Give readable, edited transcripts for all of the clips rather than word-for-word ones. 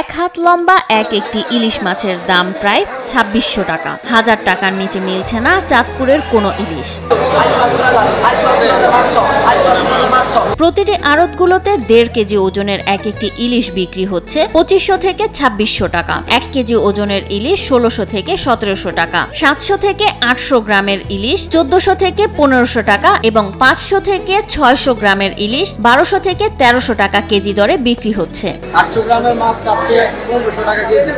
এক হাত লম্বা একটি ইলিশ মাছের দাম প্রায় ২৬০০ টাকা। ১০০০ টাকার নিচে মিলছে না চাঁদপুরের কোনো ইলিশ। প্রতিটি আড়তগুলোতে ১.৫ কেজি ওজনের একটি ইলিশ বিক্রি হচ্ছে ২৫০০ থেকে ২৬০০ টাকা। ১ কেজি ওজনের ইলিশ ১৬০০ থেকে ১৭০০ টাকা। ৭০০ থেকে ৮০০ গ্রামের ইলিশ ১৪০০ থেকে ১৫০০ টাকা এবং ৫০০ থেকে ৬০০ গ্রামের ইলিশ ১২০০ থেকে ১৩০০ টাকা কেজি দরে বিক্রি হচ্ছে। ৮০০ গ্রামের মাছ চাচ্ছে ১৫০০ টাকা কেজি।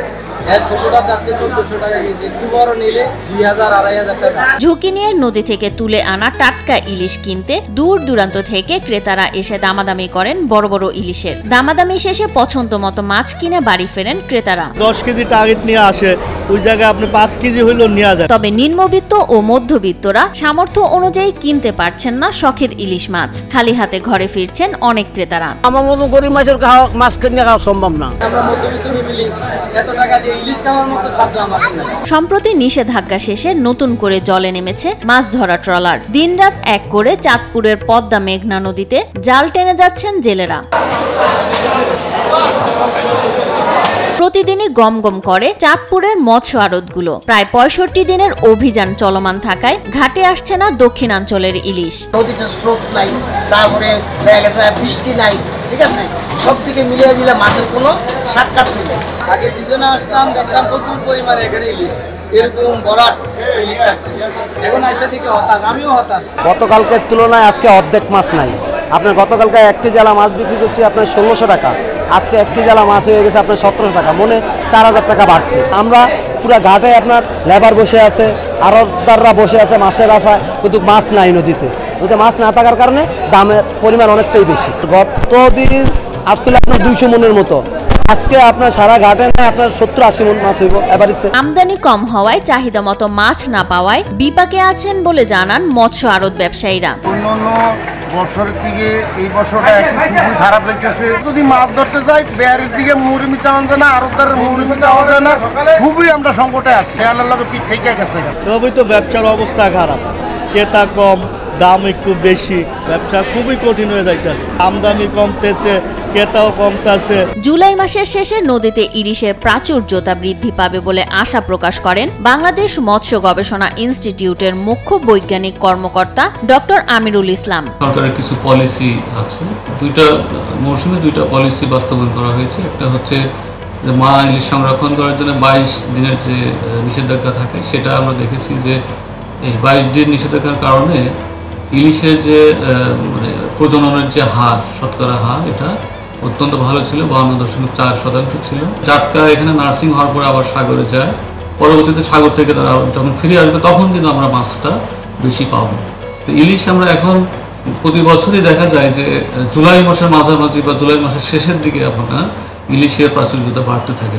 ঝুঁকি নিয়ে নদী থেকে তুলে আনা টাটকা ইলিশ কিনতে দূর দূরান্ত থেকে ক্রেতারা এসে দামাদামি করেন বড় বড় ইলিশের। দামাদামি শেষে পছন্দ মতো মাছ কিনে বাড়ি ফেরেন ক্রেতারা। ১০ কেজি টার্গেট নিয়ে আসে, ওই জায়গায় আপনি ৫ কেজি হইলেও নেওয়া যায়। তবে নিম্নবিত্ত ও মধ্যবিত্তরা সামর্থ্য অনুযায়ী কিনতে পারছেন না শখের ইলিশ মাছ। খালি হাতে ঘরে ফিরছেন অনেক ক্রেতারা। আমার মতো গরিব মাছের মাছ কিনে খাওয়া সম্ভব না। সম্প্রতি নিষেধাজ্ঞা শেষে নতুন করে জলে নেমেছে মাছ ধরা ট্রলার। দিনরাত এক করে চাঁদপুরের পদ্মা মেঘনা নদীতে জাল টেনে যাচ্ছেন জেলেরা। প্রতিদিনই গমগম করে চাঁদপুরের মৎস্য আড়তগুলো। প্রায় ৬৫ দিনের অভিযান চলমান থাকায় ঘাটে আসছে না দক্ষিণাঞ্চলের ইলিশ। নদীতে স্রোত নাই, তারপরে দেখা গেছে বৃষ্টি নাই, ঠিক আছে, সব দিকে মিলিয়ে দিলে মাছের কোনো সাক্ষাৎ নেই। আগে সিজনে আসতাম, দেখতাম প্রচুর পরিমাণে এখানে ইলিশ, এরকম ভরাট ইলিশ থাকছে। এখন আইসা দিকে হতাশ, আমিও হতাশ। গতকালকের তুলনায় আজকে অর্ধেক মাছ নাই। আপনার গতকালকে ১ কেজি আলা মাছ বিক্রি করছি আপনার ১৬০০ টাকা, আজকে ১ কেজি আলা মাছ হয়ে গেছে আপনার ১৭০০ টাকা, মনে ৪০০০ টাকা বাড়তি। আমরা পুরা ঘাটে আপনার লেবার বসে আছে, আড়তদাররা বসে আছে মাছের আশায়, কিন্তু মাছ নাই নদীতে। নদীতে মাছ না থাকার কারণে দামের পরিমাণ অনেকটাই বেশি। গতদিন আসছিল আপনার ২০০ মনের মতো, আজকে আপনার সারা ঘাটে নেয় আপনার ৭০-৮০ মন মাছ হইব। আমদানি কম হওয়ায় চাহিদা মতো মাছ না পাওয়ায় বিপাকে আছেন বলে জানান মৎস্য আড়ত ব্যবসায়ীরা। অন্যান্য বছরের দিকে এই বছরটা খুবই খারাপ লাগতেছে। যদি মাছ ধরতে যাই বেয়ারের দিকে মৌরুমি চাওয়া যায় না, আড়তদারের মৌরুমি চাওয়া যায় না, খুবই আমরা সংকটে আছি। খেয়ালের লগে পিঠ থেকে গেছে। তবেই তো ব্যবসার অবস্থা খারাপ, ক্রেতা কম, দাম একটু বেশি, ব্যবসা খুবই কঠিন হয়ে যাচ্ছে। আমদানি কমতেছে, ক্রেতাও কমতেছে। জুলাই মাসের শেষে নদীতে ইলিশের প্রাচুর্যতা বৃদ্ধি পাবে বলে আশা প্রকাশ করেন বাংলাদেশ মৎস্য গবেষণা ইনস্টিটিউটের মুখ্য বৈজ্ঞানিক কর্মকর্তা ডক্টর আমিরুল ইসলাম। সরকারের কিছু পলিসি আছে, দুইটা মৌসুমে দুইটা পলিসি বাস্তবায়ন করা হয়েছে। একটা হচ্ছে যে মা ইলিশ সংরক্ষণ করার জন্য ২২ দিনের যে নিষেধাজ্ঞা থাকে, সেটা আমরা দেখেছি যে এই ২২ দিন নিষেধাজ্ঞার কারণে ইলিশের যে প্রজননের যে হার, শতকরা হার, এটা অত্যন্ত ভালো ছিল, ৫২.৪% ছিল। জাটকা এখানে নার্সিং হওয়ার পরে আবার সাগরে যায়, পরবর্তীতে সাগর থেকে তারা যখন ফিরে আসবে তখন কিন্তু আমরা মাছটা বেশি পাবো। তো ইলিশ আমরা এখন প্রতি বছরই দেখা যায় যে জুলাই মাসের মাঝামাঝি বা জুলাই মাসের শেষের দিকে আপনার ইলিশের প্রাচুর্যতা বাড়তে থাকে।